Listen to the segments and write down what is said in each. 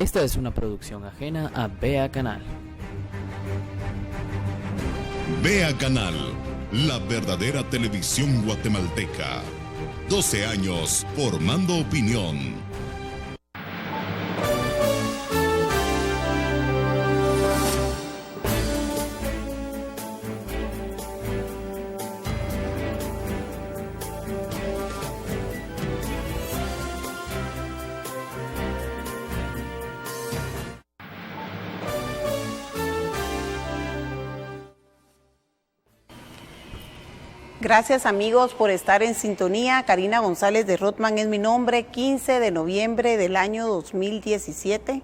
Esta es una producción ajena a Vea Canal. Vea Canal, la verdadera televisión guatemalteca. 12 años formando opinión. Gracias amigos por estar en sintonía. Karina González de Rothman es mi nombre. 15 de noviembre del año 2017.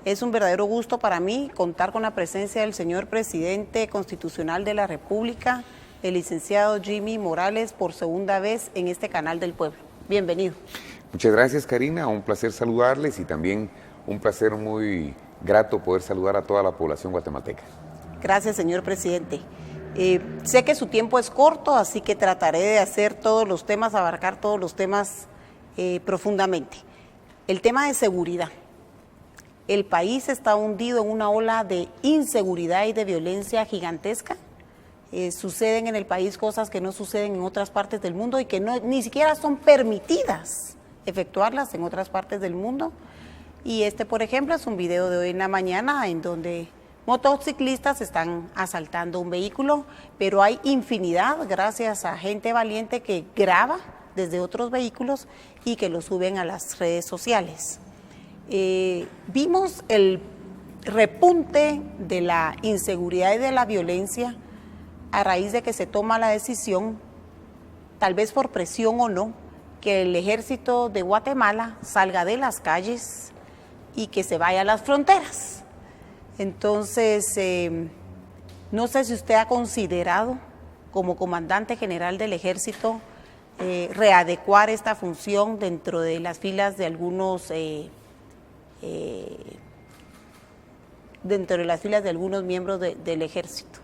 Es un verdadero gusto para mí contar con la presencia del señor presidente constitucional de la República, el licenciado Jimmy Morales, por segunda vez en este canal del pueblo. Bienvenido. Muchas gracias, Karina. Un placer saludarles y también un placer muy grato poder saludar a toda la población guatemalteca. Gracias, señor presidente. Sé que su tiempo es corto, así que trataré de hacer todos los temas, abarcar todos los temas profundamente. El tema de seguridad. El país está hundido en una ola de inseguridad y de violencia gigantesca. Suceden en el país cosas que no suceden en otras partes del mundo y que ni siquiera son permitidas efectuarlas en otras partes del mundo. Y por ejemplo, es un video de hoy en la mañana en donde motociclistas están asaltando un vehículo, pero hay infinidad, gracias a gente valiente que graba desde otros vehículos y que lo suben a las redes sociales. Vimos el repunte de la inseguridad y de la violencia a raíz de que se toma la decisión, tal vez por presión o no, que el ejército de Guatemala salga de las calles y que se vaya a las fronteras. Entonces, no sé si usted ha considerado, como comandante general del ejército, readecuar esta función dentro de las filas de algunos miembros del ejército.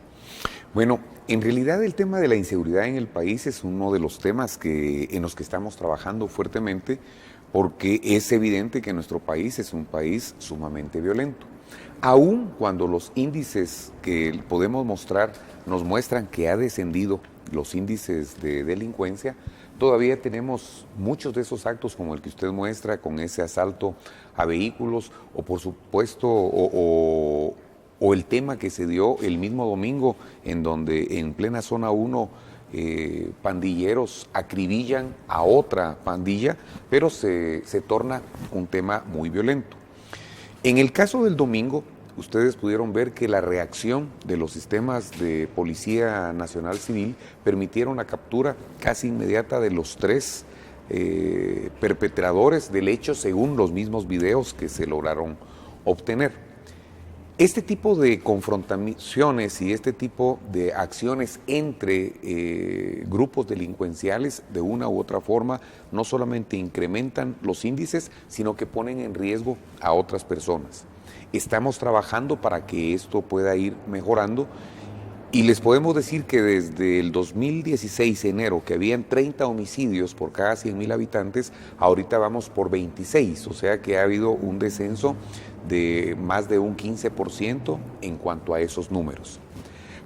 Bueno, en realidad el tema de la inseguridad en el país es uno de los temas en los que estamos trabajando fuertemente, porque es evidente que nuestro país es un país sumamente violento. Aún cuando los índices que podemos mostrar nos muestran que ha descendido los índices de delincuencia, todavía tenemos muchos de esos actos como el que usted muestra, con ese asalto a vehículos, o por supuesto, o el tema que se dio el mismo domingo, en donde en plena zona 1 pandilleros acribillan a otra pandilla, pero se torna un tema muy violento. En el caso del domingo, ustedes pudieron ver que la reacción de los sistemas de Policía Nacional Civil permitieron la captura casi inmediata de los 3 perpetradores del hecho, según los mismos videos que se lograron obtener. Este tipo de confrontaciones y este tipo de acciones entre grupos delincuenciales, de una u otra forma, no solamente incrementan los índices, sino que ponen en riesgo a otras personas. Estamos trabajando para que esto pueda ir mejorando y les podemos decir que desde el 2016, enero, que habían 30 homicidios por cada 100,000 habitantes, ahorita vamos por 26, o sea que ha habido un descenso de más de un 15% en cuanto a esos números.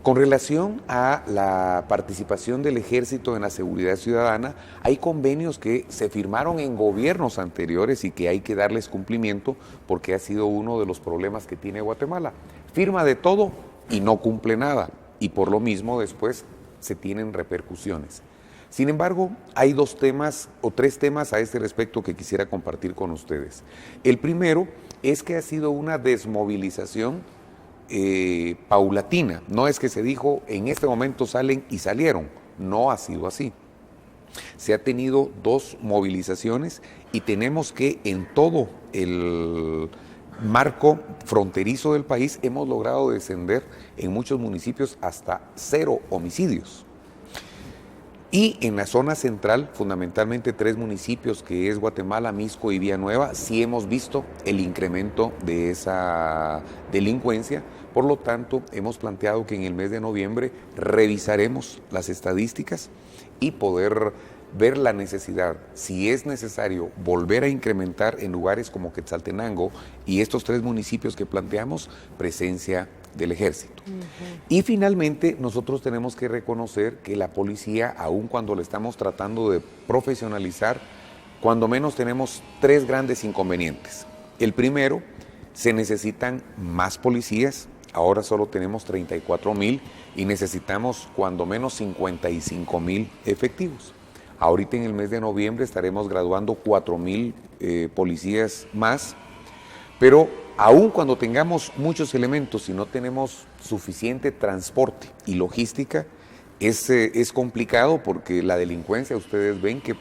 Con relación a la participación del ejército en la seguridad ciudadana, hay convenios que se firmaron en gobiernos anteriores y que hay que darles cumplimiento porque ha sido uno de los problemas que tiene Guatemala. Firma de todo y no cumple nada, y por lo mismo después se tienen repercusiones. Sin embargo, hay 2 temas o 3 temas a este respecto que quisiera compartir con ustedes. El primero es que ha sido una desmovilización paulatina. No es que se dijo en este momento salen y salieron, no ha sido así. Se ha tenido 2 movilizaciones y tenemos que en todo el marco fronterizo del país hemos logrado descender en muchos municipios hasta 0 homicidios. Y en la zona central, fundamentalmente 3 municipios, que es Guatemala, Mixco y Villanueva, sí hemos visto el incremento de esa delincuencia. Por lo tanto, hemos planteado que en el mes de noviembre revisaremos las estadísticas y poder ver la necesidad, si es necesario, volver a incrementar en lugares como Quetzaltenango y estos 3 municipios que planteamos, presencia del ejército. Y finalmente, nosotros tenemos que reconocer que la policía, aun cuando le estamos tratando de profesionalizar, cuando menos tenemos 3 grandes inconvenientes. El primero, se necesitan más policías. Ahora solo tenemos 34,000 y necesitamos cuando menos 55,000 efectivos. Ahorita en el mes de noviembre estaremos graduando 4,000 policías más, pero aún cuando tengamos muchos elementos y no tenemos suficiente transporte y logística, es complicado porque la delincuencia, ustedes ven que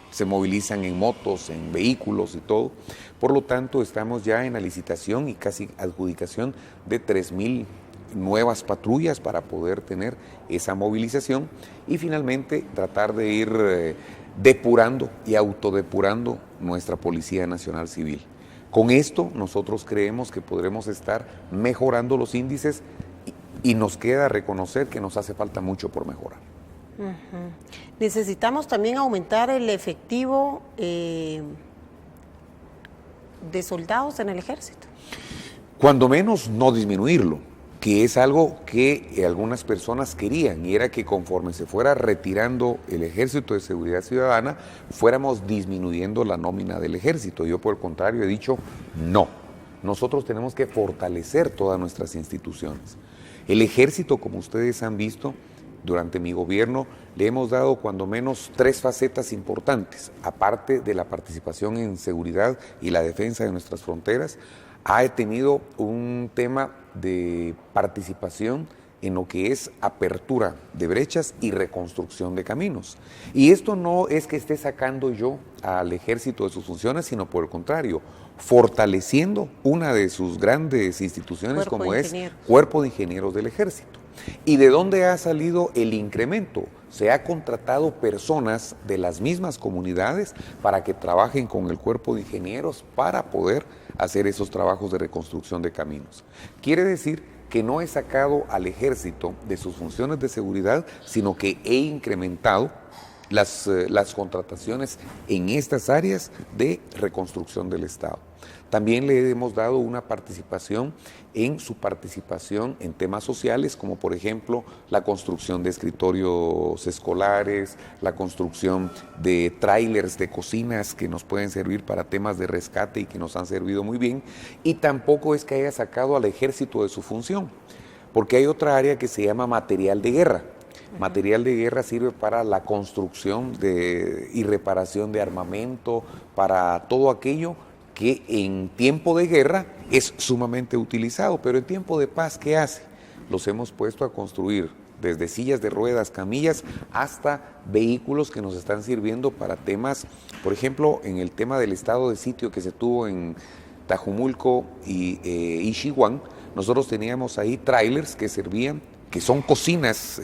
se movilizan en motos, en vehículos y todo. Por lo tanto, estamos ya en la licitación y casi adjudicación de 3,000 nuevas patrullas para poder tener esa movilización y finalmente tratar de ir depurando y autodepurando nuestra Policía Nacional Civil. Con esto nosotros creemos que podremos estar mejorando los índices y nos queda reconocer que nos hace falta mucho por mejorar. Necesitamos también aumentar el efectivo de soldados en el ejército. Cuando menos no disminuirlo, que es algo que algunas personas querían, y era que conforme se fuera retirando el Ejército de Seguridad Ciudadana, fuéramos disminuyendo la nómina del ejército. Yo por el contrario he dicho no. Nosotros tenemos que fortalecer todas nuestras instituciones. El ejército, como ustedes han visto, durante mi gobierno le hemos dado cuando menos 3 facetas importantes, aparte de la participación en seguridad y la defensa de nuestras fronteras. Ha tenido un tema de participación en lo que es apertura de brechas y reconstrucción de caminos. Y esto no es que esté sacando yo al ejército de sus funciones, sino por el contrario, fortaleciendo una de sus grandes instituciones como es Cuerpo de Ingenieros del Ejército. ¿Y de dónde ha salido el incremento? Se ha contratado personas de las mismas comunidades para que trabajen con el Cuerpo de Ingenieros para poder hacer esos trabajos de reconstrucción de caminos. Quiere decir que no he sacado al ejército de sus funciones de seguridad, sino que he incrementado las contrataciones en estas áreas de reconstrucción del Estado. También le hemos dado una participación en su participación en temas sociales, como por ejemplo la construcción de escritorios escolares, la construcción de tráilers de cocinas que nos pueden servir para temas de rescate y que nos han servido muy bien. Y tampoco es que haya sacado al ejército de su función, porque hay otra área que se llama material de guerra. Material de guerra sirve para la construcción y reparación de armamento, para todo aquello que en tiempo de guerra es sumamente utilizado, pero en tiempo de paz, ¿qué hace? Los hemos puesto a construir desde sillas de ruedas, camillas, hasta vehículos que nos están sirviendo para temas, por ejemplo, en el tema del estado de sitio que se tuvo en Tajumulco y Ixiguán, nosotros teníamos ahí trailers que servían, que son cocinas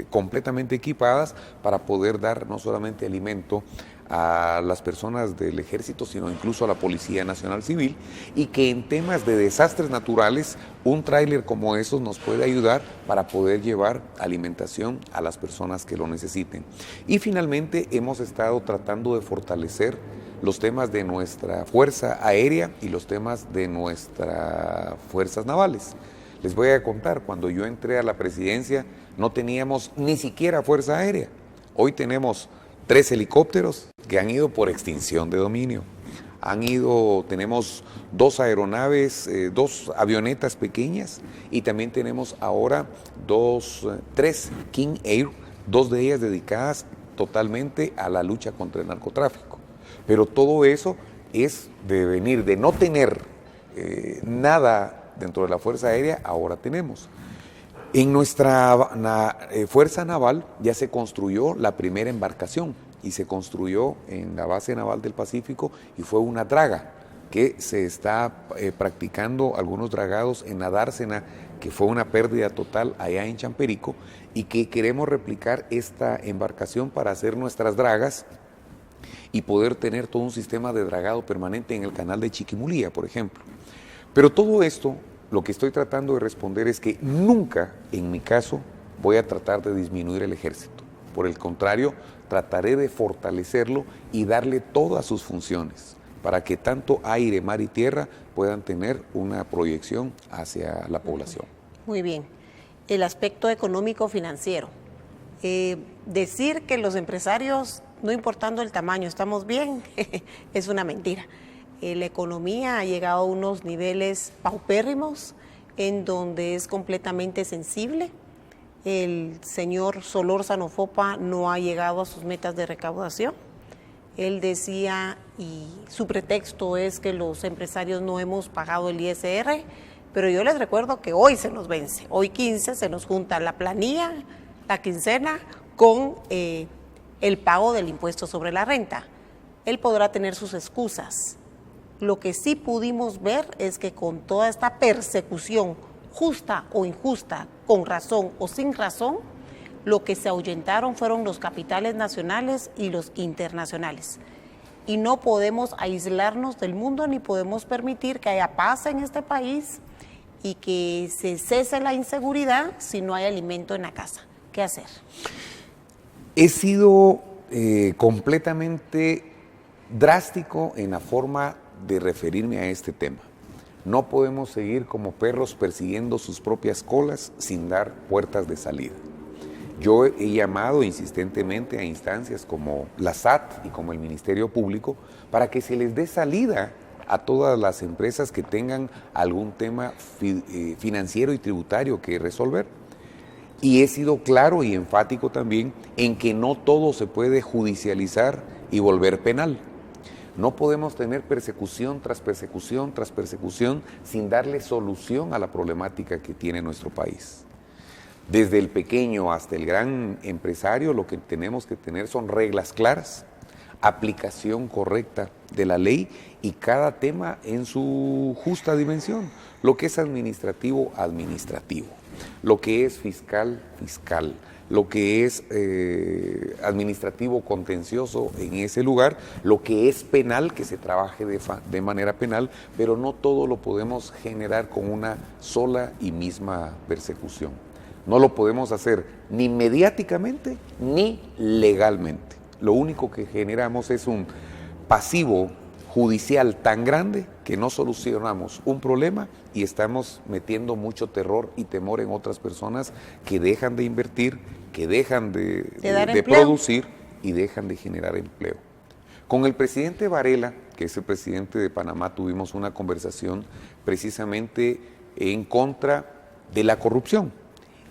completamente equipadas para poder dar no solamente alimento a las personas del ejército, sino incluso a la Policía Nacional Civil, y que en temas de desastres naturales, un tráiler como esos nos puede ayudar para poder llevar alimentación a las personas que lo necesiten. Y finalmente hemos estado tratando de fortalecer los temas de nuestra Fuerza Aérea y los temas de nuestras fuerzas navales. Les voy a contar, cuando yo entré a la presidencia no teníamos ni siquiera Fuerza Aérea. Hoy tenemos 3 helicópteros que han ido por extinción de dominio. Tenemos 2 aeronaves, 2 avionetas pequeñas y también tenemos ahora 3 King Air, 2 de ellas dedicadas totalmente a la lucha contra el narcotráfico. Pero todo eso es de venir, de no tener nada dentro de la Fuerza Aérea, ahora tenemos. En nuestra Fuerza Naval ya se construyó la primera embarcación y se construyó en la base naval del Pacífico y fue una draga que se está practicando algunos dragados en la dársena, que fue una pérdida total allá en Champerico, y que queremos replicar esta embarcación para hacer nuestras dragas y poder tener todo un sistema de dragado permanente en el canal de Chiquimulía, por ejemplo. Pero todo esto, lo que estoy tratando de responder es que nunca, en mi caso, voy a tratar de disminuir el ejército. Por el contrario, trataré de fortalecerlo y darle todas sus funciones para que tanto aire, mar y tierra puedan tener una proyección hacia la población. Muy bien. El aspecto económico-financiero. Decir que los empresarios, no importando el tamaño, estamos bien, es una mentira. La economía ha llegado a unos niveles paupérrimos en donde es completamente sensible. El señor Solórzano Fopa no ha llegado a sus metas de recaudación. Él decía, y su pretexto es que los empresarios no hemos pagado el ISR, pero yo les recuerdo que hoy se nos vence. Hoy 15 se nos junta la planilla, la quincena, con el pago del impuesto sobre la renta. Él podrá tener sus excusas. Lo que sí pudimos ver es que con toda esta persecución, justa o injusta, con razón o sin razón, lo que se ahuyentaron fueron los capitales nacionales y los internacionales. Y no podemos aislarnos del mundo ni podemos permitir que haya paz en este país y que se cese la inseguridad si no hay alimento en la casa. ¿Qué hacer? He sido completamente drástico en la forma de referirme a este tema. No podemos seguir como perros persiguiendo sus propias colas sin dar puertas de salida. Yo he llamado insistentemente a instancias como la SAT y como el Ministerio Público para que se les dé salida a todas las empresas que tengan algún tema financiero y tributario que resolver. Y he sido claro y enfático también en que no todo se puede judicializar y volver penal. No podemos tener persecución tras persecución tras persecución sin darle solución a la problemática que tiene nuestro país. Desde el pequeño hasta el gran empresario, lo que tenemos que tener son reglas claras, aplicación correcta de la ley y cada tema en su justa dimensión. Lo que es administrativo, administrativo. Lo que es fiscal, fiscal. Lo que es administrativo contencioso en ese lugar, lo que es penal, que se trabaje de manera penal, pero no todo lo podemos generar con una sola y misma persecución. No lo podemos hacer ni mediáticamente ni legalmente. Lo único que generamos es un pasivo judicial tan grande que no solucionamos un problema y estamos metiendo mucho terror y temor en otras personas que dejan de invertir, que dejan de producir y dejan de generar empleo. Con el presidente Varela, que es el presidente de Panamá, tuvimos una conversación precisamente en contra de la corrupción.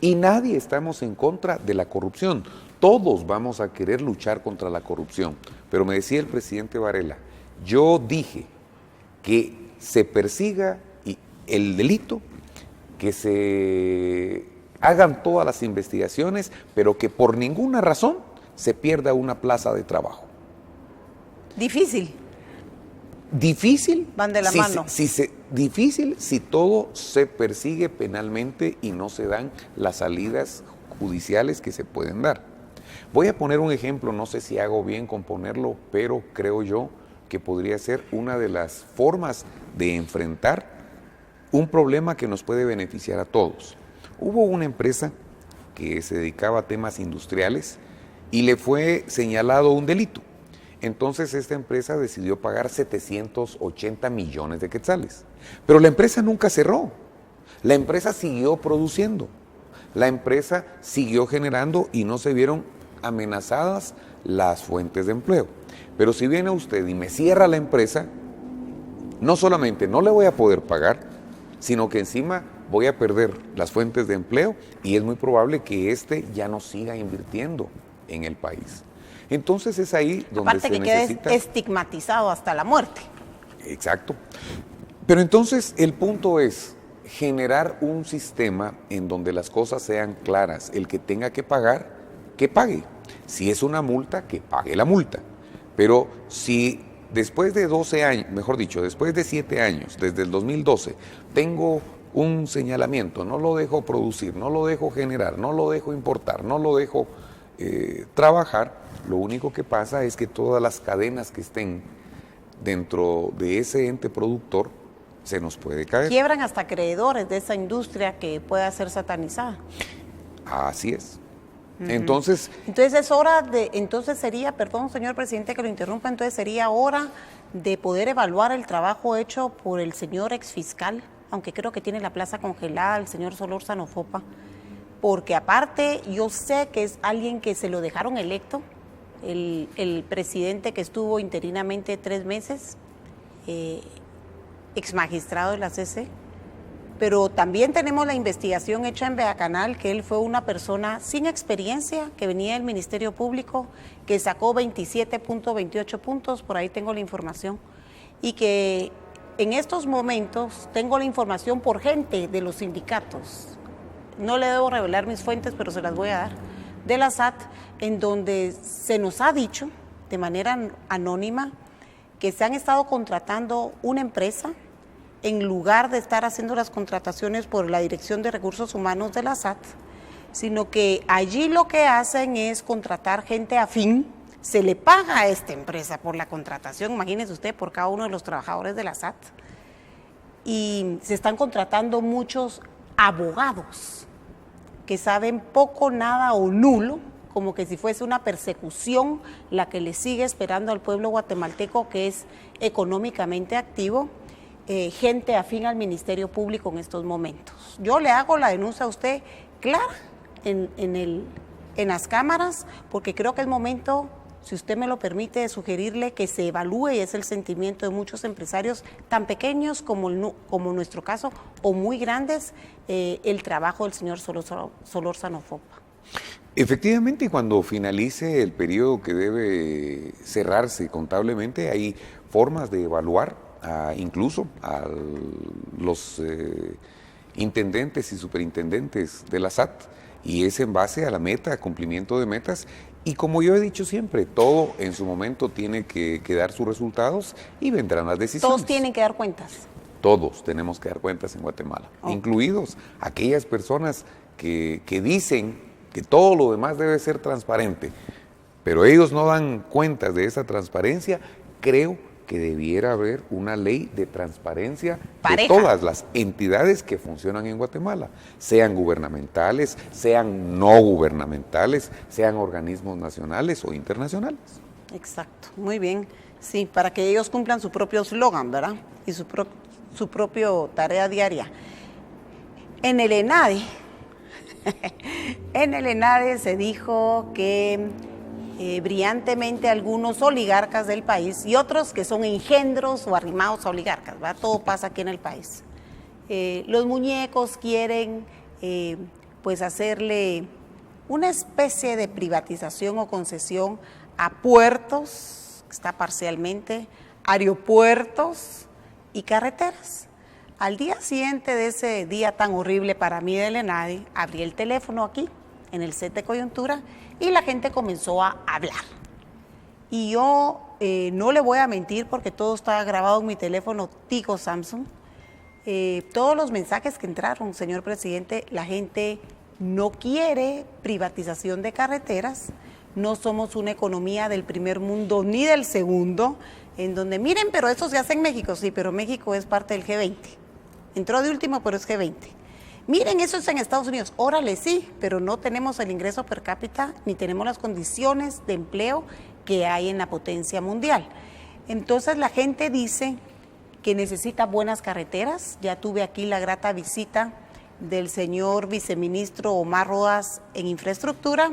Y nadie estamos en contra de la corrupción. Todos vamos a querer luchar contra la corrupción. Pero me decía el presidente Varela, yo dije que se persiga el delito, que se hagan todas las investigaciones, pero que por ninguna razón se pierda una plaza de trabajo. Difícil. Difícil. Van de la mano. Difícil si todo se persigue penalmente y no se dan las salidas judiciales que se pueden dar. Voy a poner un ejemplo, no sé si hago bien con ponerlo, pero creo yo que podría ser una de las formas de enfrentar un problema que nos puede beneficiar a todos. Hubo una empresa que se dedicaba a temas industriales y le fue señalado un delito. Entonces esta empresa decidió pagar 780 millones de quetzales. Pero la empresa nunca cerró. La empresa siguió produciendo. La empresa siguió generando y no se vieron amenazadas las fuentes de empleo. Pero si viene usted y me cierra la empresa, no solamente no le voy a poder pagar, sino que encima voy a perder las fuentes de empleo y es muy probable que ya no siga invirtiendo en el país. Entonces es ahí donde aparte se necesita... Aparte que quede estigmatizado hasta la muerte. Exacto. Pero entonces el punto es generar un sistema en donde las cosas sean claras. El que tenga que pagar, que pague. Si es una multa, que pague la multa. Pero si después de 12 años, mejor dicho, después de 7 años, desde el 2012, tengo un señalamiento, no lo dejo producir, no lo dejo generar, no lo dejo importar, no lo dejo trabajar, lo único que pasa es que todas las cadenas que estén dentro de ese ente productor se nos puede caer. Quiebran hasta acreedores de esa industria que pueda ser satanizada. Así es. Entonces es hora de, entonces sería, perdón señor presidente que lo interrumpa, entonces sería hora de poder evaluar el trabajo hecho por el señor exfiscal, aunque creo que tiene la plaza congelada, el señor Solórzano Fopa, porque aparte yo sé que es alguien que se lo dejaron electo, el presidente que estuvo interinamente 3 meses, ex magistrado de la CC, pero también tenemos la investigación hecha en Beacanal, que él fue una persona sin experiencia, que venía del Ministerio Público, que sacó 27.28 puntos, por ahí tengo la información, y que en estos momentos tengo la información por gente de los sindicatos, no le debo revelar mis fuentes, pero se las voy a dar, de la SAT, en donde se nos ha dicho, de manera anónima, que se han estado contratando una empresa, en lugar de estar haciendo las contrataciones por la Dirección de Recursos Humanos de la SAT, sino que allí lo que hacen es contratar gente afín, se le paga a esta empresa por la contratación, imagínese usted, por cada uno de los trabajadores de la SAT, y se están contratando muchos abogados que saben poco, nada o nulo, como que si fuese una persecución la que le sigue esperando al pueblo guatemalteco que es económicamente activo, gente afín al Ministerio Público en estos momentos. Yo le hago la denuncia a usted clara en las cámaras, porque creo que es momento, si usted me lo permite, de sugerirle que se evalúe, y es el sentimiento de muchos empresarios, tan pequeños como nuestro caso, o muy grandes, el trabajo del señor Solórzano Fopa. efectivamente, cuando finalice el periodo que debe cerrarse contablemente, hay formas de evaluar incluso a los intendentes y superintendentes de la SAT, y es en base a la meta, cumplimiento de metas, y como yo he dicho siempre, todo en su momento tiene que dar sus resultados y vendrán las decisiones. Todos tienen que dar cuentas. Todos tenemos que dar cuentas en Guatemala, incluidos aquellas personas que dicen que todo lo demás debe ser transparente, pero ellos no dan cuentas de esa transparencia. Creo que debiera haber una ley de transparencia de todas las entidades que funcionan en Guatemala, sean gubernamentales, sean no gubernamentales, sean organismos nacionales o internacionales. Exacto, muy bien. Sí, para que ellos cumplan su propio eslogan, ¿verdad? Y su propio tarea diaria. En el ENADE, se dijo que brillantemente algunos oligarcas del país y otros que son engendros o arrimados a oligarcas, ¿verdad? Todo pasa aquí en el país. Los muñecos quieren pues hacerle una especie de privatización o concesión a puertos, que está parcialmente, aeropuertos y carreteras. Al día siguiente de ese día tan horrible para mí del ENADE, abrí el teléfono aquí, en el set de coyuntura, y la gente comenzó a hablar. Y yo no le voy a mentir porque todo está grabado en mi teléfono Tigo Samsung. Todos los mensajes que entraron, señor presidente, la gente no quiere privatización de carreteras, no somos una economía del primer mundo ni del segundo, en donde miren, pero eso se hace en México, sí, pero México es parte del G20. Entró de último, pero es G20. Miren, eso es en Estados Unidos. Órale, sí, pero no tenemos el ingreso per cápita ni tenemos las condiciones de empleo que hay en la potencia mundial. Entonces la gente dice que necesita buenas carreteras. Ya tuve aquí la grata visita del señor viceministro Omar Rodas en infraestructura,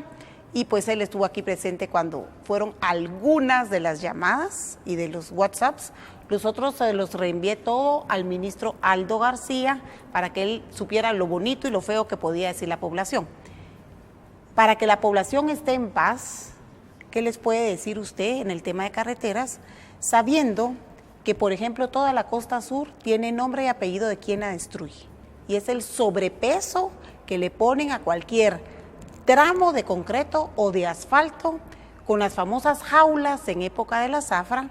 y pues él estuvo aquí presente cuando fueron algunas de las llamadas y de los WhatsApps. Los otros se los reenvié todo al ministro Aldo García para que él supiera lo bonito y lo feo que podía decir la población. Para que la población esté en paz, ¿qué les puede decir usted en el tema de carreteras? Sabiendo que, por ejemplo, toda la costa sur tiene nombre y apellido de quien la destruye. Y es el sobrepeso que le ponen a cualquier tramo de concreto o de asfalto, con las famosas jaulas en época de la zafra.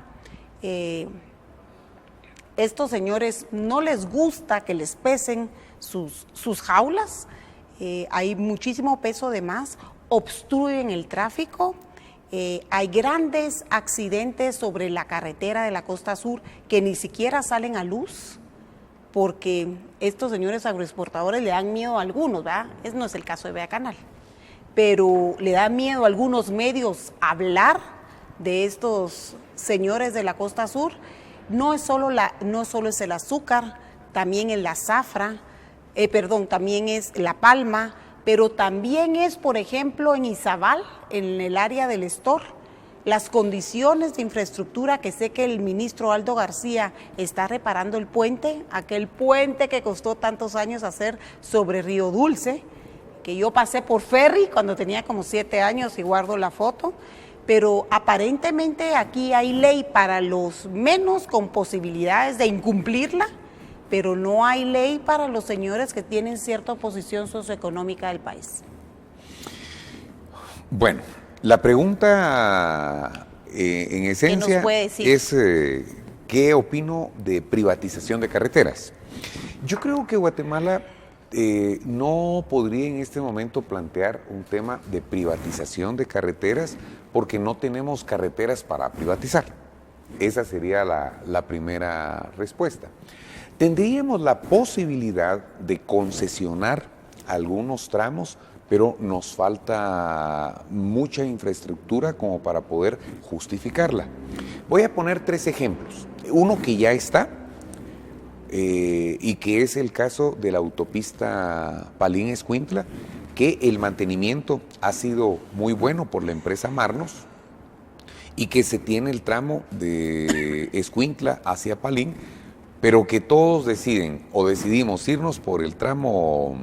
Estos señores no les gusta que les pesen sus jaulas, hay muchísimo peso de más, obstruyen el tráfico, hay grandes accidentes sobre la carretera de la costa sur que ni siquiera salen a luz, porque estos señores agroexportadores le dan miedo a algunos, ¿verdad? Ese no es el caso de Beacanal. pero le da miedo a algunos medios hablar de estos señores de la costa sur. No solo es el azúcar, también es la zafra, también es la palma, pero también es, por ejemplo, en Izabal, en el área del Estor, las condiciones de infraestructura, que sé que el ministro Aldo García está reparando el puente, aquel puente que costó tantos años hacer sobre Río Dulce, que yo pasé por ferry cuando tenía como 7 años y guardo la foto, pero aparentemente aquí hay ley para los menos con posibilidades de incumplirla, pero no hay ley para los señores que tienen cierta posición socioeconómica del país. Bueno, la pregunta en esencia es ¿qué opino de privatización de carreteras? Yo creo que Guatemala no podría en este momento plantear un tema de privatización de carreteras porque no tenemos carreteras para privatizar. Esa sería la primera respuesta. Tendríamos la posibilidad de concesionar algunos tramos, pero nos falta mucha infraestructura como para poder justificarla. Voy a poner 3 ejemplos. Uno que ya está, y que es el caso de la autopista Palín-Escuintla, que el mantenimiento ha sido muy bueno por la empresa Marnos y que se tiene el tramo de Escuintla hacia Palín, pero que todos decidimos irnos por el tramo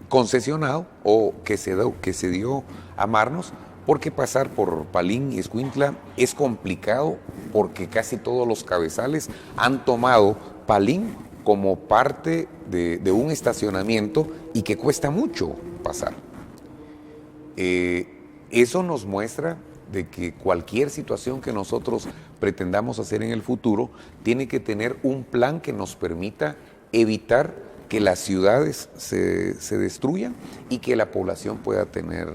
concesionado o que se dio a Marnos, porque pasar por Palín y Escuintla es complicado porque casi todos los cabezales han tomado Palín como parte de un estacionamiento y que cuesta mucho pasar. Eso nos muestra de que cualquier situación que nosotros pretendamos hacer en el futuro tiene que tener un plan que nos permita evitar que las ciudades se destruyan y que la población pueda tener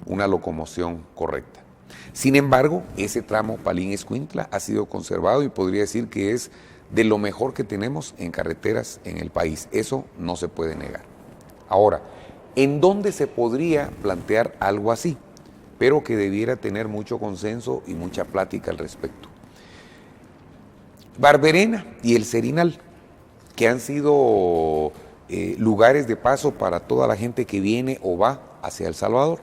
una locomoción correcta. Sin embargo, ese tramo Palín-Escuintla ha sido conservado y podría decir que es de lo mejor que tenemos en carreteras en el país. Eso no se puede negar. Ahora, ¿en dónde se podría plantear algo así? Pero que debiera tener mucho consenso y mucha plática al respecto. Barberena y el Serinal, que han sido lugares de paso para toda la gente que viene o va hacia El Salvador.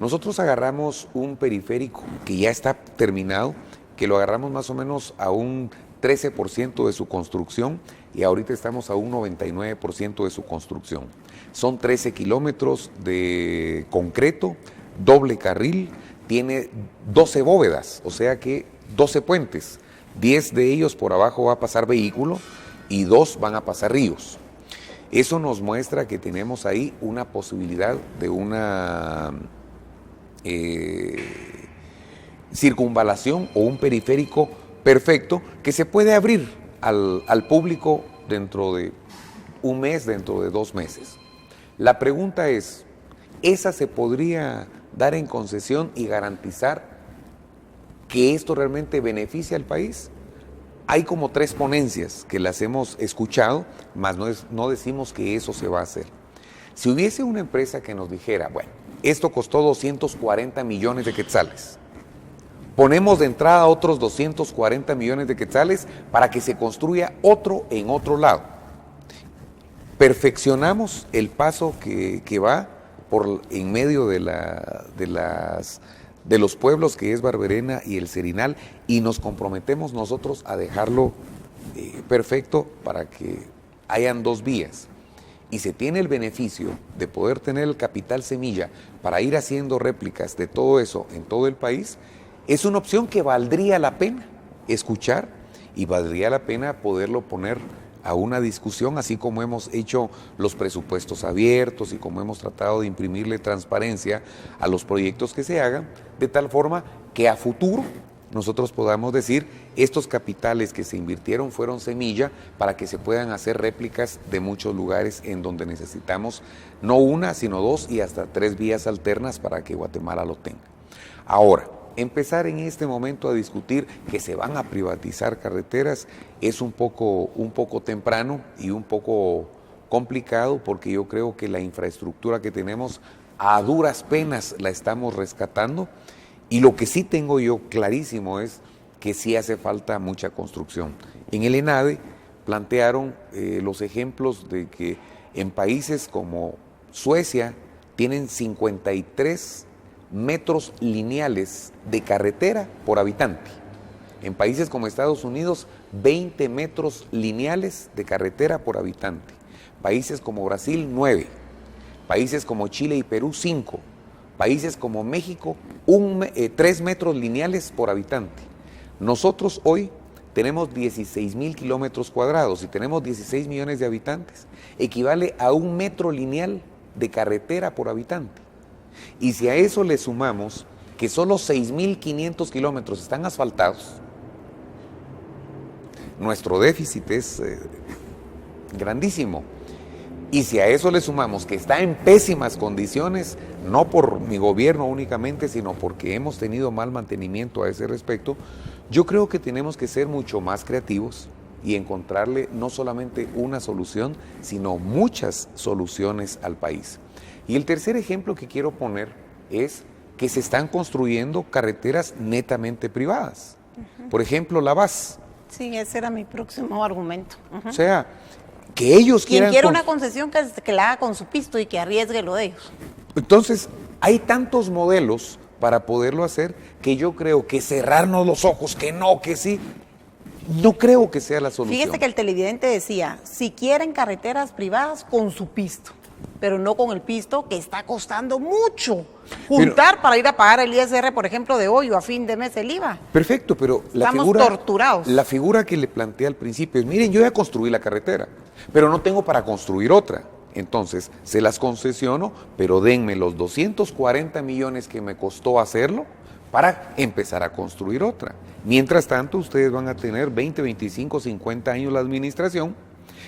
Nosotros agarramos un periférico que ya está terminado, que lo agarramos más o menos a un 13% de su construcción y ahorita estamos a un 99% de su construcción. Son 13 kilómetros de concreto, doble carril, tiene 12 bóvedas, o sea que 12 puentes, 10 de ellos por abajo va a pasar vehículo y 2 van a pasar ríos. Eso nos muestra que tenemos ahí una posibilidad de una circunvalación o un periférico perfecto que se puede abrir al público dentro de un mes, dentro de 2 meses. La pregunta es, ¿esa se podría dar en concesión y garantizar que esto realmente beneficia al país? Hay como 3 ponencias que las hemos escuchado, mas no decimos que eso se va a hacer. Si hubiese una empresa que nos dijera, bueno, esto costó 240 millones de quetzales, ponemos de entrada otros 240 millones de quetzales para que se construya otro en otro lado. Perfeccionamos el paso que va en medio de los pueblos que es Barberena y el Serinal y nos comprometemos nosotros a dejarlo perfecto para que hayan 2 vías. Y se tiene el beneficio de poder tener el capital semilla para ir haciendo réplicas de todo eso en todo el país. Es una opción que valdría la pena escuchar y valdría la pena poderlo poner a una discusión, así como hemos hecho los presupuestos abiertos y como hemos tratado de imprimirle transparencia a los proyectos que se hagan, de tal forma que a futuro nosotros podamos decir, estos capitales que se invirtieron fueron semilla para que se puedan hacer réplicas de muchos lugares en donde necesitamos no 1, sino 2 y hasta 3 vías alternas para que Guatemala lo tenga. Ahora, empezar en este momento a discutir que se van a privatizar carreteras es un poco temprano y un poco complicado porque yo creo que la infraestructura que tenemos a duras penas la estamos rescatando, y lo que sí tengo yo clarísimo es que sí hace falta mucha construcción. En el ENADE plantearon los ejemplos de que en países como Suecia tienen 53 metros lineales de carretera por habitante. En países como Estados Unidos, 20 metros lineales de carretera por habitante. Países como Brasil, 9. Países como Chile y Perú, 5. Países como México, 3 metros lineales por habitante. Nosotros hoy tenemos 16,000 kilómetros cuadrados y tenemos 16 millones de habitantes. Equivale a 1 metro lineal de carretera por habitante. Y si a eso le sumamos que solo 6,500 kilómetros están asfaltados, nuestro déficit es grandísimo. Y si a eso le sumamos que está en pésimas condiciones, no por mi gobierno únicamente, sino porque hemos tenido mal mantenimiento a ese respecto, yo creo que tenemos que ser mucho más creativos y encontrarle no solamente una solución, sino muchas soluciones al país. Y el tercer ejemplo que quiero poner es que se están construyendo carreteras netamente privadas. Por ejemplo, la VAS. Sí, ese era mi próximo argumento. O sea, que ellos quien quieran... quiera una concesión que la haga con su pisto y que arriesgue lo de ellos. Entonces, hay tantos modelos para poderlo hacer que yo creo que cerrarnos los ojos, que no, que sí, no creo que sea la solución. Fíjese que el televidente decía, si quieren carreteras privadas, con su pisto, pero no con el pisto que está costando mucho juntar para ir a pagar el ISR, por ejemplo, de hoy o a fin de mes el IVA. Perfecto, pero estamos torturados. La figura que le planteé al principio es, miren, yo ya construí la carretera, pero no tengo para construir otra. Entonces, se las concesiono, pero denme los 240 millones que me costó hacerlo para empezar a construir otra. Mientras tanto, ustedes van a tener 20, 25, 50 años la administración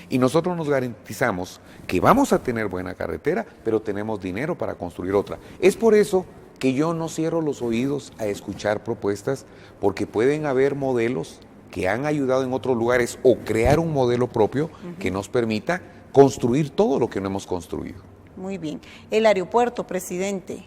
y nosotros nos garantizamos que vamos a tener buena carretera, pero tenemos dinero para construir otra. Es por eso que yo no cierro los oídos a escuchar propuestas, porque pueden haber modelos que han ayudado en otros lugares o crear un modelo propio que nos permita construir todo lo que no hemos construido. Muy bien. El aeropuerto, presidente,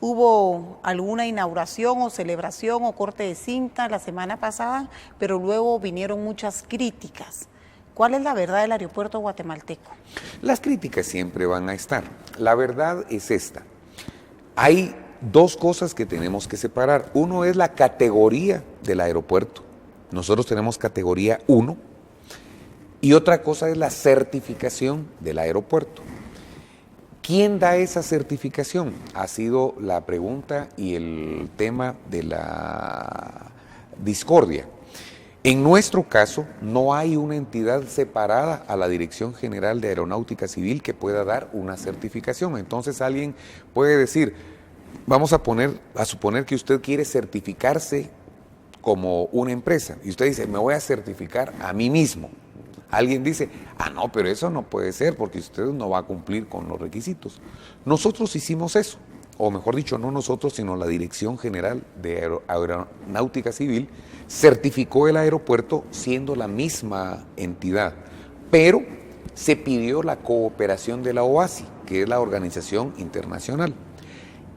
¿hubo alguna inauguración o celebración o corte de cinta la semana pasada? Pero luego vinieron muchas críticas. ¿Cuál es la verdad del aeropuerto guatemalteco? Las críticas siempre van a estar. La verdad es esta. Hay dos cosas que tenemos que separar. Uno es la categoría del aeropuerto. Nosotros tenemos categoría 1. Y otra cosa es la certificación del aeropuerto. ¿Quién da esa certificación? Ha sido la pregunta y el tema de la discordia. En nuestro caso, no hay una entidad separada a la Dirección General de Aeronáutica Civil que pueda dar una certificación. Entonces alguien puede decir, vamos a suponer que usted quiere certificarse como una empresa. Y usted dice, me voy a certificar a mí mismo. Alguien dice, no, pero eso no puede ser porque usted no va a cumplir con los requisitos. Nosotros hicimos eso, o mejor dicho, no nosotros, sino la Dirección General de Aeronáutica Civil certificó el aeropuerto siendo la misma entidad, pero se pidió la cooperación de la OASI, que es la organización internacional.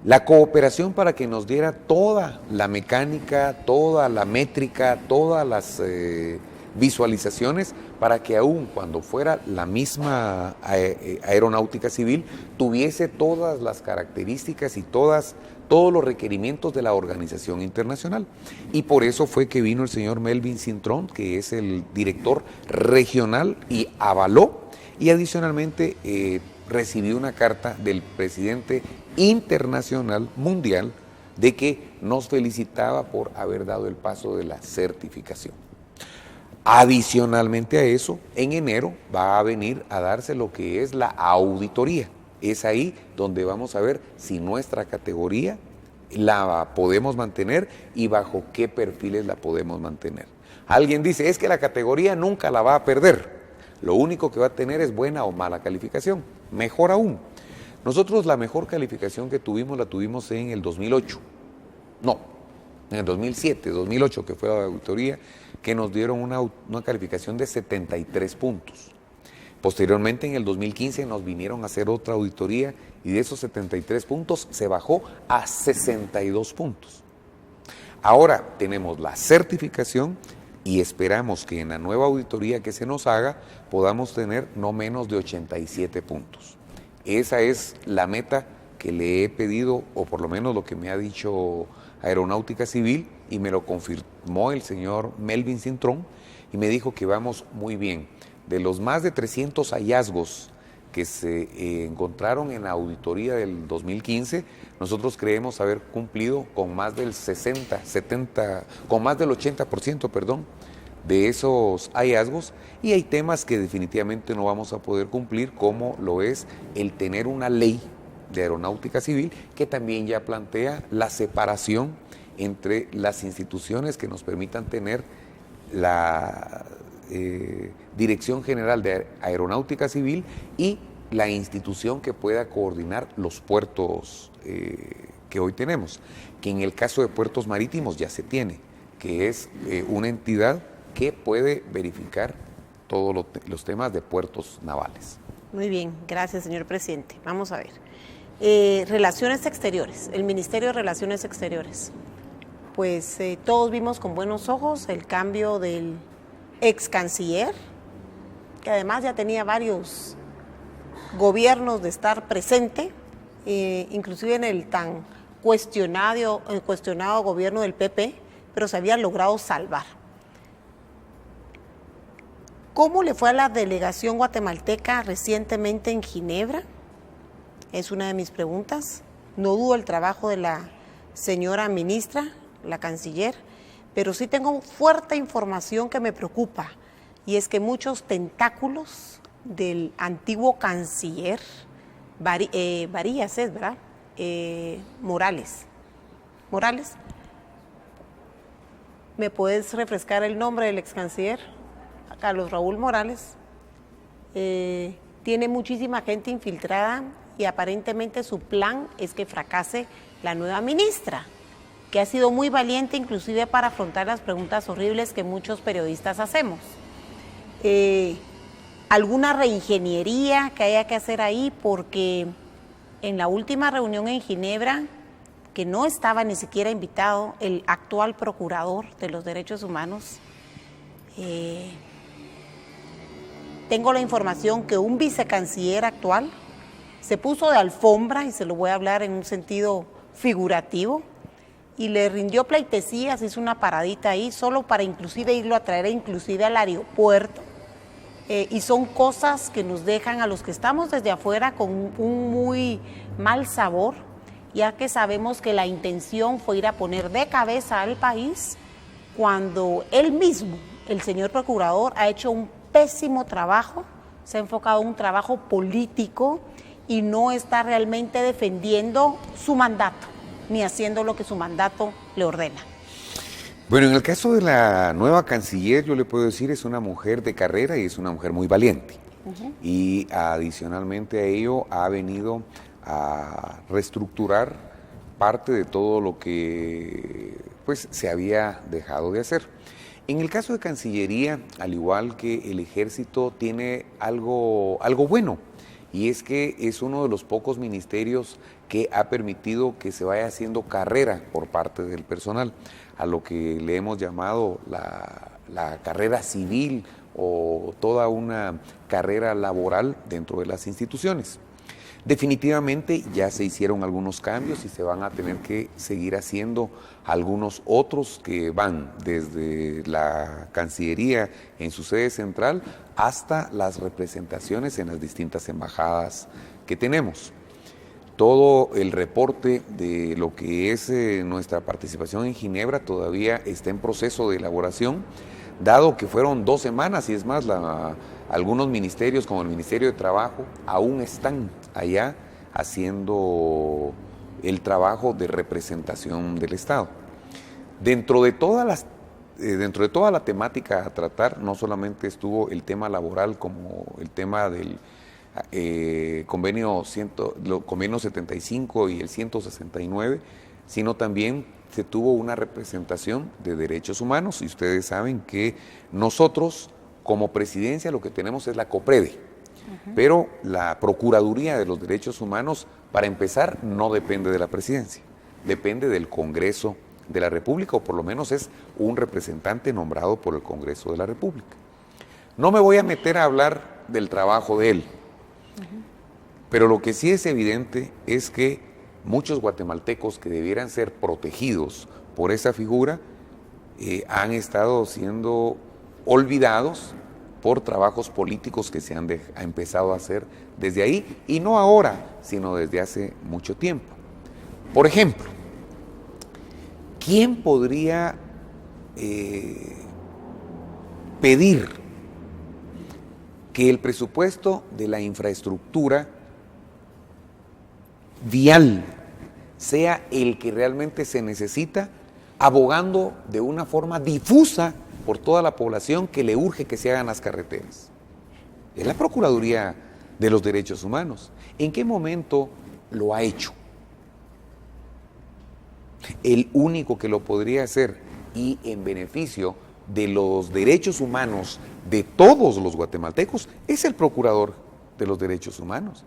La cooperación para que nos diera toda la mecánica, toda la métrica, todas las visualizaciones, para que aún cuando fuera la misma aeronáutica civil, tuviese todas las características y todos los requerimientos de la organización internacional. Y por eso fue que vino el señor Melvin Cintrón, que es el director regional, y avaló, y adicionalmente recibió una carta del presidente internacional mundial de que nos felicitaba por haber dado el paso de la certificación. Adicionalmente a eso, en enero va a venir a darse lo que es la auditoría. Es ahí donde vamos a ver si nuestra categoría la podemos mantener y bajo qué perfiles la podemos mantener. Alguien dice, es que la categoría nunca la va a perder. Lo único que va a tener es buena o mala calificación. Mejor aún. Nosotros la mejor calificación que tuvimos la tuvimos en el 2008. No, en el 2007, 2008, que fue la auditoría, que nos dieron una calificación de 73 puntos. Posteriormente, en el 2015, nos vinieron a hacer otra auditoría y de esos 73 puntos se bajó a 62 puntos. Ahora tenemos la certificación y esperamos que en la nueva auditoría que se nos haga podamos tener no menos de 87 puntos. Esa es la meta que le he pedido, o por lo menos lo que me ha dicho Aeronáutica Civil, y me lo confirmó el señor Melvin Cintrón, y me dijo que vamos muy bien. De los más de 300 hallazgos que se encontraron en la auditoría del 2015, nosotros creemos haber cumplido con más del 80%, perdón, de esos hallazgos, y hay temas que definitivamente no vamos a poder cumplir, como lo es el tener una ley de aeronáutica civil que también ya plantea la separación entre las instituciones que nos permitan tener la Dirección General de Aeronáutica Civil y la institución que pueda coordinar los puertos que hoy tenemos, que en el caso de puertos marítimos ya se tiene, que es una entidad que puede verificar todos los temas de puertos navales. Muy bien, gracias, señor presidente. Vamos a ver. Relaciones Exteriores, el Ministerio de Relaciones Exteriores. Pues todos vimos con buenos ojos el cambio del ex canciller, que además ya tenía varios gobiernos de estar presente, inclusive en el tan cuestionado gobierno del PP, pero se había logrado salvar. ¿Cómo le fue a la delegación guatemalteca recientemente en Ginebra? Es una de mis preguntas. No dudo el trabajo de la señora ministra, la canciller, pero sí tengo fuerte información que me preocupa, y es que muchos tentáculos del antiguo canciller, Varías es, ¿verdad? Morales, ¿me puedes refrescar el nombre del ex canciller? Carlos Raúl Morales, tiene muchísima gente infiltrada y aparentemente su plan es que fracase la nueva ministra, que ha sido muy valiente inclusive para afrontar las preguntas horribles que muchos periodistas hacemos. Alguna reingeniería que haya que hacer ahí, porque en la última reunión en Ginebra, que no estaba ni siquiera invitado el actual procurador de los derechos humanos, tengo la información que un vicecanciller actual se puso de alfombra, y se lo voy a hablar en un sentido figurativo, y le rindió pleitesías, hizo una paradita ahí, solo para inclusive irlo a traer inclusive al aeropuerto, y son cosas que nos dejan a los que estamos desde afuera con un muy mal sabor, ya que sabemos que la intención fue ir a poner de cabeza al país, cuando él mismo, el señor procurador, ha hecho un pésimo trabajo, se ha enfocado en un trabajo político y no está realmente defendiendo su mandato, ni haciendo lo que su mandato le ordena. Bueno, en el caso de la nueva canciller, yo le puedo decir, es una mujer de carrera y es una mujer muy valiente. Y adicionalmente a ello ha venido a reestructurar parte de todo lo que pues se había dejado de hacer. En el caso de Cancillería, al igual que el Ejército, tiene algo bueno, y es que es uno de los pocos ministerios que ha permitido que se vaya haciendo carrera por parte del personal, a lo que le hemos llamado la carrera civil o toda una carrera laboral dentro de las instituciones. Definitivamente ya se hicieron algunos cambios y se van a tener que seguir haciendo algunos otros que van desde la Cancillería en su sede central hasta las representaciones en las distintas embajadas que tenemos. Todo el reporte de lo que es nuestra participación en Ginebra todavía está en proceso de elaboración, dado que fueron 2 semanas, y es más, algunos ministerios como el Ministerio de Trabajo aún están allá haciendo el trabajo de representación del Estado. Dentro de toda la temática a tratar, no solamente estuvo el tema laboral como el tema del convenio 75 y el 169, sino también se tuvo una representación de derechos humanos, y ustedes saben que nosotros como presidencia lo que tenemos es la COPREDE. Pero la Procuraduría de los Derechos Humanos, para empezar, no depende de la presidencia, depende del Congreso de la República, o por lo menos es un representante nombrado por el Congreso de la República. No me voy a meter a hablar del trabajo de él, pero lo que sí es evidente es que muchos guatemaltecos que debieran ser protegidos por esa figura han estado siendo olvidados por trabajos políticos que se han empezado a hacer desde ahí, y no ahora, sino desde hace mucho tiempo. Por ejemplo, ¿quién podría pedir que el presupuesto de la infraestructura vial sea el que realmente se necesita, abogando de una forma difusa por toda la población que le urge que se hagan las carreteras? Es la Procuraduría de los Derechos Humanos. ¿En qué momento lo ha hecho? El único que lo podría hacer, y en beneficio de los derechos humanos de todos los guatemaltecos, es el Procurador de los Derechos Humanos.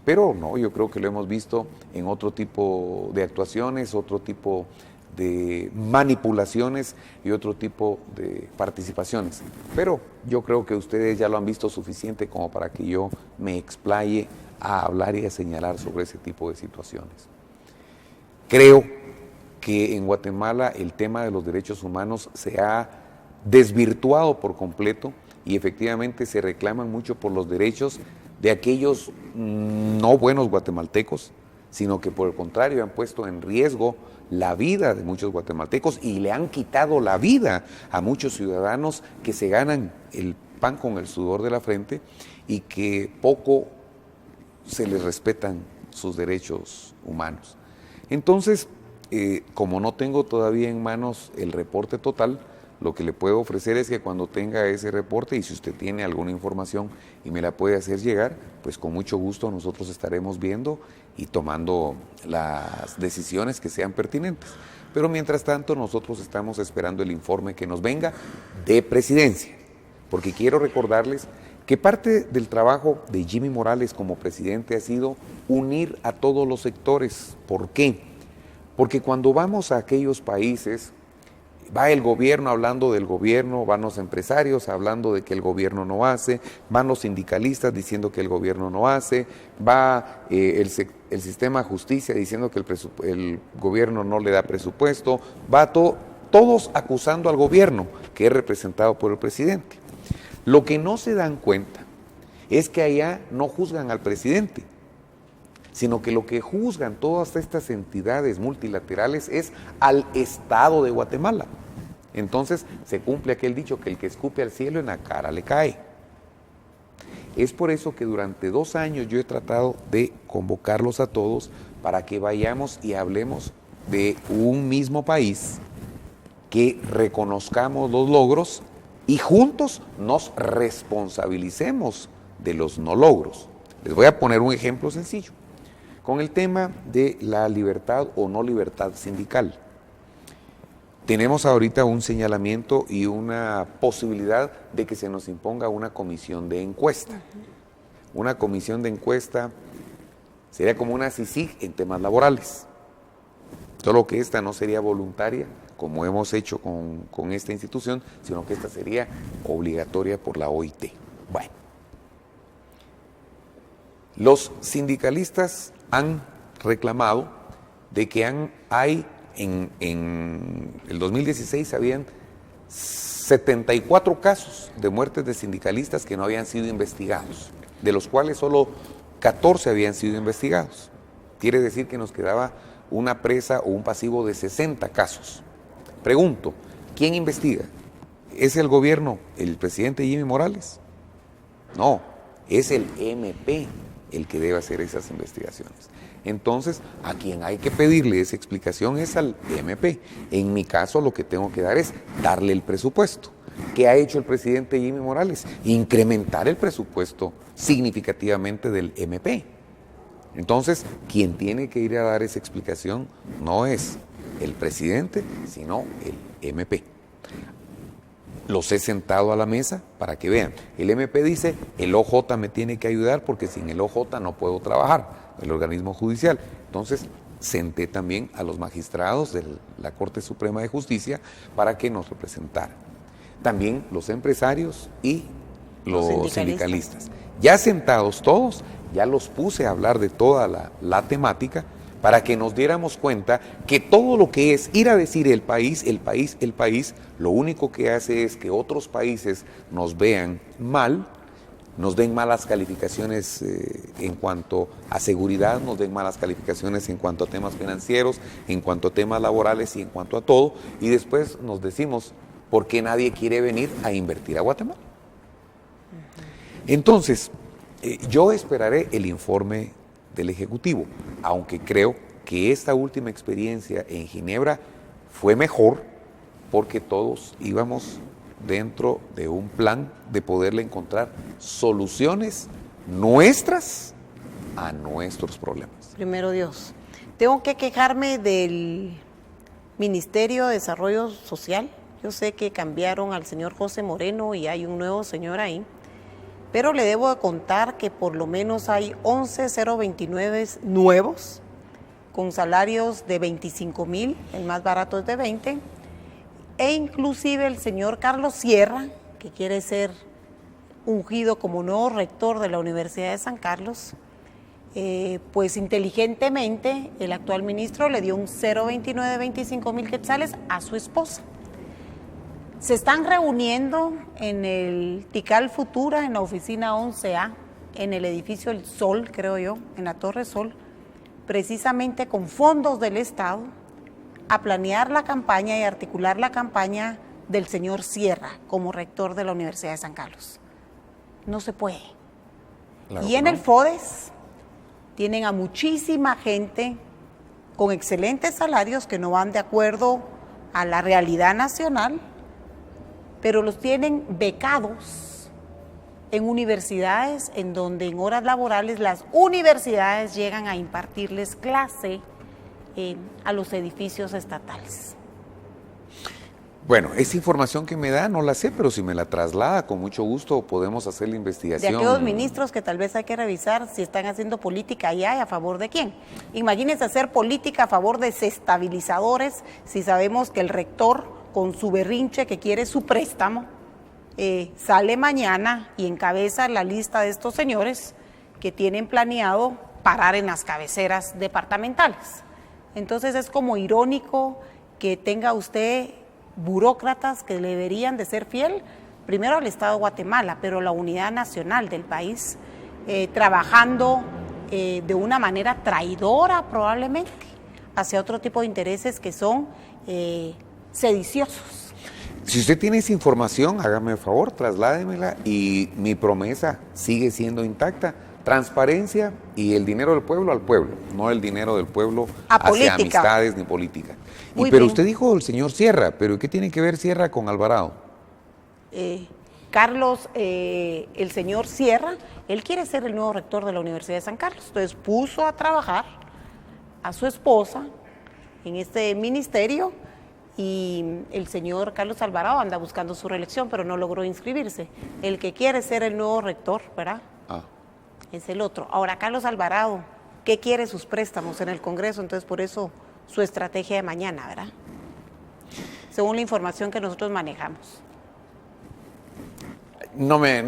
Pero no, yo creo que lo hemos visto en otro tipo de actuaciones, otro tipo de manipulaciones y otro tipo de participaciones. Pero yo creo que ustedes ya lo han visto suficiente como para que yo me explaye a hablar y a señalar sobre ese tipo de situaciones. Creo que en Guatemala el tema de los derechos humanos se ha desvirtuado por completo, y efectivamente se reclaman mucho por los derechos de aquellos no buenos guatemaltecos, sino que por el contrario han puesto en riesgo la vida de muchos guatemaltecos y le han quitado la vida a muchos ciudadanos que se ganan el pan con el sudor de la frente y que poco se les respetan sus derechos humanos. Entonces, como no tengo todavía en manos el reporte total, lo que le puedo ofrecer es que cuando tenga ese reporte, y si usted tiene alguna información y me la puede hacer llegar, pues con mucho gusto nosotros estaremos viendo y tomando las decisiones que sean pertinentes. Pero mientras tanto nosotros estamos esperando el informe que nos venga de presidencia, porque quiero recordarles que parte del trabajo de Jimmy Morales como presidente ha sido unir a todos los sectores. ¿Por qué? Porque cuando vamos a aquellos países, va el gobierno hablando del gobierno, van los empresarios hablando de que el gobierno no hace, van los sindicalistas diciendo que el gobierno no hace, va el sistema de justicia diciendo que el gobierno no le da presupuesto, va todos acusando al gobierno, que es representado por el presidente. Lo que no se dan cuenta es que allá no juzgan al presidente, sino que lo que juzgan todas estas entidades multilaterales es al Estado de Guatemala. Entonces se cumple aquel dicho que el que escupe al cielo en la cara le cae. Es por eso que durante 2 años yo he tratado de convocarlos a todos para que vayamos y hablemos de un mismo país, que reconozcamos los logros y juntos nos responsabilicemos de los no logros. Les voy a poner un ejemplo sencillo. Con el tema de la libertad o no libertad sindical. Tenemos ahorita un señalamiento y una posibilidad de que se nos imponga una comisión de encuesta. Una comisión de encuesta sería como una CICIG en temas laborales. Solo que esta no sería voluntaria, como hemos hecho con esta institución, sino que esta sería obligatoria por la OIT. Bueno, los sindicalistas han reclamado de que hay en el 2016 habían 74 casos de muertes de sindicalistas que no habían sido investigados, de los cuales solo 14 habían sido investigados. Quiere decir que nos quedaba una presa o un pasivo de 60 casos. Pregunto, ¿quién investiga? ¿Es el gobierno, el presidente Jimmy Morales? No, es el MP el que debe hacer esas investigaciones. Entonces, a quien hay que pedirle esa explicación es al MP. En mi caso, lo que tengo que dar es darle el presupuesto. ¿Qué ha hecho el presidente Jimmy Morales? Incrementar el presupuesto significativamente del MP. Entonces, quien tiene que ir a dar esa explicación no es el presidente, sino el MP. Los he sentado a la mesa para que vean. El MP dice, el OJ me tiene que ayudar porque sin el OJ no puedo trabajar, el organismo judicial. Entonces, senté también a los magistrados de la Corte Suprema de Justicia para que nos representaran. También los empresarios y los sindicalistas. Ya sentados todos, ya los puse a hablar de toda la temática para que nos diéramos cuenta que todo lo que es ir a decir el país, lo único que hace es que otros países nos vean mal, nos den malas calificaciones en cuanto a seguridad, nos den malas calificaciones en cuanto a temas financieros, en cuanto a temas laborales y en cuanto a todo, y después nos decimos, ¿por qué nadie quiere venir a invertir a Guatemala? Entonces, yo esperaré el informe del Ejecutivo, aunque creo que esta última experiencia en Ginebra fue mejor porque todos íbamos dentro de un plan de poderle encontrar soluciones nuestras a nuestros problemas. Primero Dios. Tengo que quejarme del Ministerio de Desarrollo Social. Yo sé que cambiaron al señor José Moreno y hay un nuevo señor ahí, pero le debo de contar que por lo menos hay 11,029 nuevos con salarios de 25,000, el más barato es de 20, e inclusive el señor Carlos Sierra, que quiere ser ungido como nuevo rector de la Universidad de San Carlos, pues inteligentemente el actual ministro le dio un 0,29 de 25,000 quetzales a su esposa. Se están reuniendo en el Tikal Futura, en la oficina 11A, en el edificio El Sol, creo yo, en la Torre Sol, precisamente con fondos del Estado, a planear la campaña y articular la campaña del señor Sierra como rector de la Universidad de San Carlos. No se puede. Claro, y en el FODES tienen a muchísima gente con excelentes salarios que no van de acuerdo a la realidad nacional, pero los tienen becados en universidades en donde en horas laborales las universidades llegan a impartirles clase a los edificios estatales. Bueno, esa información que me da no la sé, pero si me la traslada, con mucho gusto podemos hacer la investigación. De aquellos ministros que tal vez hay que revisar si están haciendo política allá y a favor de quién. Imagínense hacer política a favor de desestabilizadores si sabemos que el rector, con su berrinche que quiere su préstamo, sale mañana y encabeza la lista de estos señores que tienen planeado parar en las cabeceras departamentales. Entonces es como irónico que tenga usted burócratas que le deberían de ser fiel, primero al Estado de Guatemala, pero a la unidad nacional del país, trabajando de una manera traidora probablemente hacia otro tipo de intereses que son sediciosos. Si usted tiene esa información, hágame el favor, trasládemela y mi promesa sigue siendo intacta. Transparencia y el dinero del pueblo al pueblo, no el dinero del pueblo hacia amistades ni política. Pero usted dijo el señor Sierra, pero ¿qué tiene que ver Sierra con Alvarado? Carlos, el señor Sierra, él quiere ser el nuevo rector de la Universidad de San Carlos, entonces puso a trabajar a su esposa en este ministerio y el señor Carlos Alvarado anda buscando su reelección, pero no logró inscribirse. El que quiere ser el nuevo rector, ¿verdad? Es el otro. Ahora, Carlos Alvarado, ¿qué quiere sus préstamos en el Congreso? Entonces, por eso su estrategia de mañana, ¿verdad? Según la información que nosotros manejamos. No me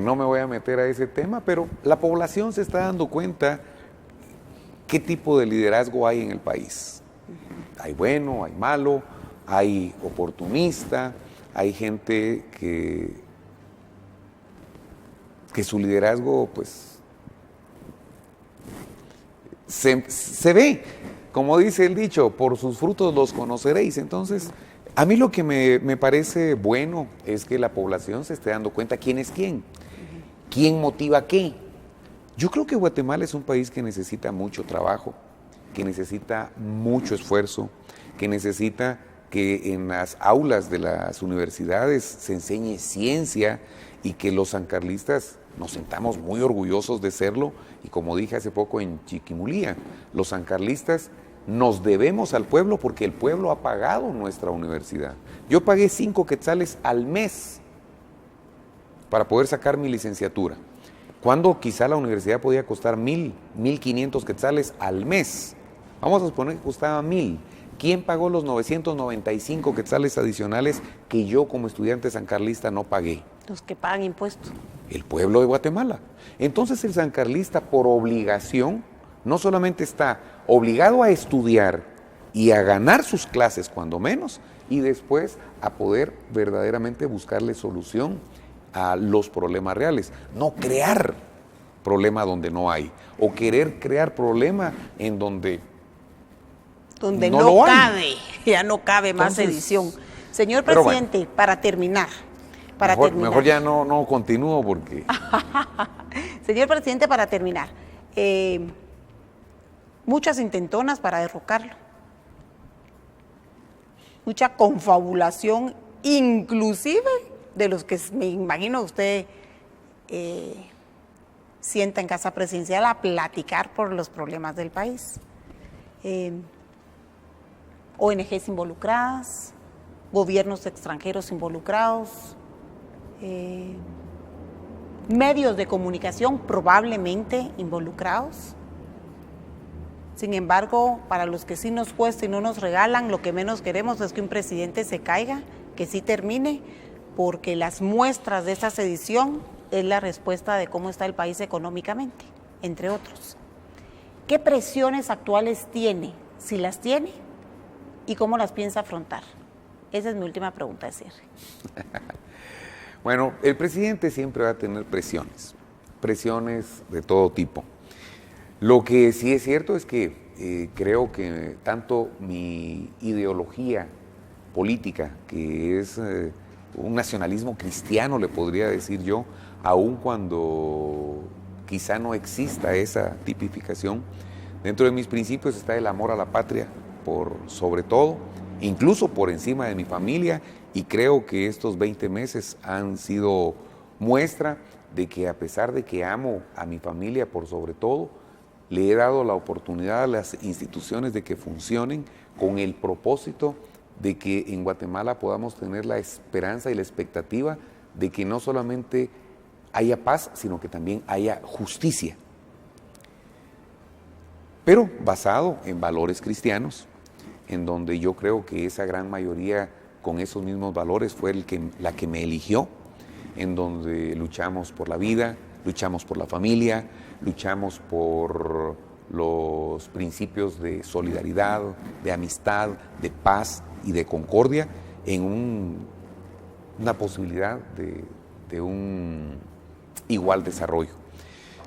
voy a meter a ese tema, pero la población se está dando cuenta qué tipo de liderazgo hay en el país. Hay bueno, hay malo, hay oportunista, hay gente que su liderazgo, pues, se ve, como dice el dicho, por sus frutos los conoceréis. Entonces, a mí lo que me parece bueno es que la población se esté dando cuenta quién es quién, quién motiva qué. Yo creo que Guatemala es un país que necesita mucho trabajo, que necesita mucho esfuerzo, que necesita que en las aulas de las universidades se enseñe ciencia y que los sancarlistas nos sentamos muy orgullosos de serlo, y como dije hace poco en Chiquimulía, los sancarlistas nos debemos al pueblo porque el pueblo ha pagado nuestra universidad. Yo pagué 5 quetzales al mes para poder sacar mi licenciatura, cuando quizá la universidad podía costar 1,000, 1,500 quetzales al mes. Vamos a suponer que costaba 1,000. ¿Quién pagó los 995 quetzales adicionales que yo como estudiante sancarlista no pagué? Los que pagan impuestos. El pueblo de Guatemala. Entonces el sancarlista, por obligación, no solamente está obligado a estudiar y a ganar sus clases cuando menos, y después a poder verdaderamente buscarle solución a los problemas reales, no crear problema donde no hay, o querer crear problema en donde no cabe, ya no cabe más Entonces, edición. Señor presidente, bueno, para terminar. Mejor ya no continúo porque... Señor presidente, para terminar, muchas intentonas para derrocarlo, mucha confabulación, inclusive de los que me imagino usted sienta en Casa Presidencial a platicar por los problemas del país. ONGs involucradas, gobiernos extranjeros involucrados, medios de comunicación probablemente involucrados. Sin embargo, para los que sí nos cuesta y no nos regalan, lo que menos queremos es que un presidente se caiga, que sí termine, porque las muestras de esta sedición es la respuesta de cómo está el país económicamente, entre otros. ¿Qué presiones actuales tiene? Si las tiene, ¿y cómo las piensa afrontar? Esa es mi última pregunta de cierre. Bueno, el presidente siempre va a tener presiones de todo tipo. Lo que sí es cierto es que creo que tanto mi ideología política, que es un nacionalismo cristiano, le podría decir yo, aun cuando quizá no exista esa tipificación, dentro de mis principios está el amor a la patria por sobre todo, incluso por encima de mi familia, y creo que estos 20 meses han sido muestra de que a pesar de que amo a mi familia por sobre todo, le he dado la oportunidad a las instituciones de que funcionen con el propósito de que en Guatemala podamos tener la esperanza y la expectativa de que no solamente haya paz, sino que también haya justicia. Pero basado en valores cristianos, en donde yo creo que esa gran mayoría con esos mismos valores fue la que me eligió, en donde luchamos por la vida, luchamos por la familia, luchamos por los principios de solidaridad, de amistad, de paz y de concordia en una posibilidad de un igual desarrollo.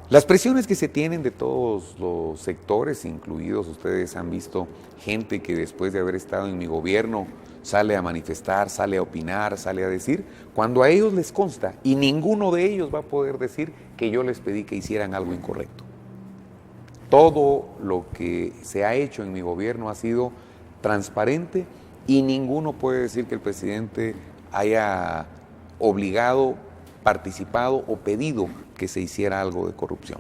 Las presiones que se tienen de todos los sectores, incluidos ustedes han visto gente que después de haber estado en mi gobierno sale a manifestar, sale a opinar, sale a decir, cuando a ellos les consta, y ninguno de ellos va a poder decir que yo les pedí que hicieran algo incorrecto. Todo lo que se ha hecho en mi gobierno ha sido transparente y ninguno puede decir que el presidente haya obligado, participado o pedido que se hiciera algo de corrupción.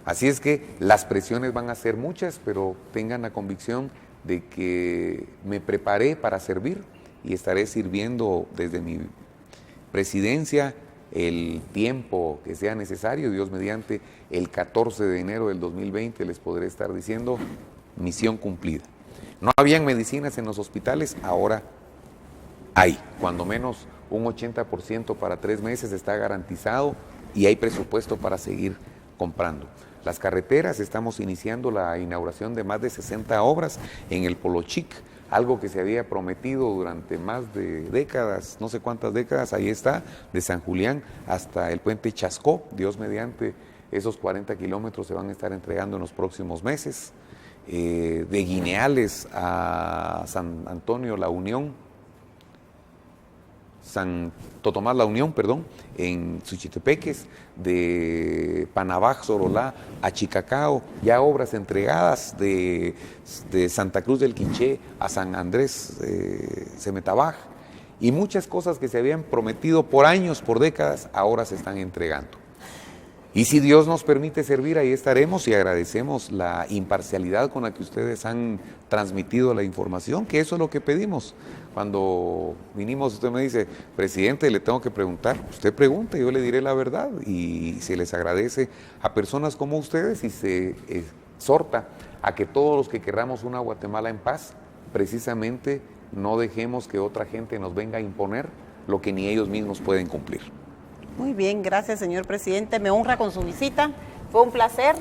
Así es que las presiones van a ser muchas, pero tengan la convicción de que me preparé para servir y estaré sirviendo desde mi presidencia el tiempo que sea necesario. Dios mediante, el 14 de enero del 2020 les podré estar diciendo misión cumplida. No habían medicinas en los hospitales, ahora hay, cuando menos un 80% para 3 meses está garantizado y hay presupuesto para seguir comprando. Las carreteras, estamos iniciando la inauguración de más de 60 obras en el Polochic, algo que se había prometido durante más de décadas, no sé cuántas décadas, ahí está, de San Julián hasta el puente Chascó. Dios mediante, esos 40 kilómetros se van a estar entregando en los próximos meses. De Guineales a San Antonio La Unión, Santo Tomás La Unión, perdón, en Suchitepeques, de Panabaj, Sorolá a Chicacao, ya obras entregadas de Santa Cruz del Quinché a San Andrés Semetabaj, y muchas cosas que se habían prometido por años, por décadas, ahora se están entregando. Y si Dios nos permite servir, ahí estaremos y agradecemos la imparcialidad con la que ustedes han transmitido la información, que eso es lo que pedimos. Cuando vinimos, usted me dice, presidente, le tengo que preguntar. Usted pregunte, yo le diré la verdad. Y se les agradece a personas como ustedes y se exhorta a que todos los que querramos una Guatemala en paz, precisamente no dejemos que otra gente nos venga a imponer lo que ni ellos mismos pueden cumplir. Muy bien, gracias, señor presidente. Me honra con su visita. Fue un placer.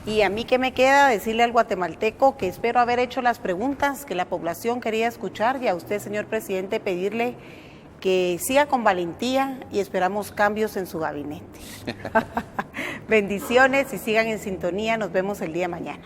Y a mí que me queda decirle al guatemalteco que espero haber hecho las preguntas que la población quería escuchar, y a usted, señor presidente, pedirle que siga con valentía y esperamos cambios en su gabinete. Bendiciones y sigan en sintonía. Nos vemos el día de mañana.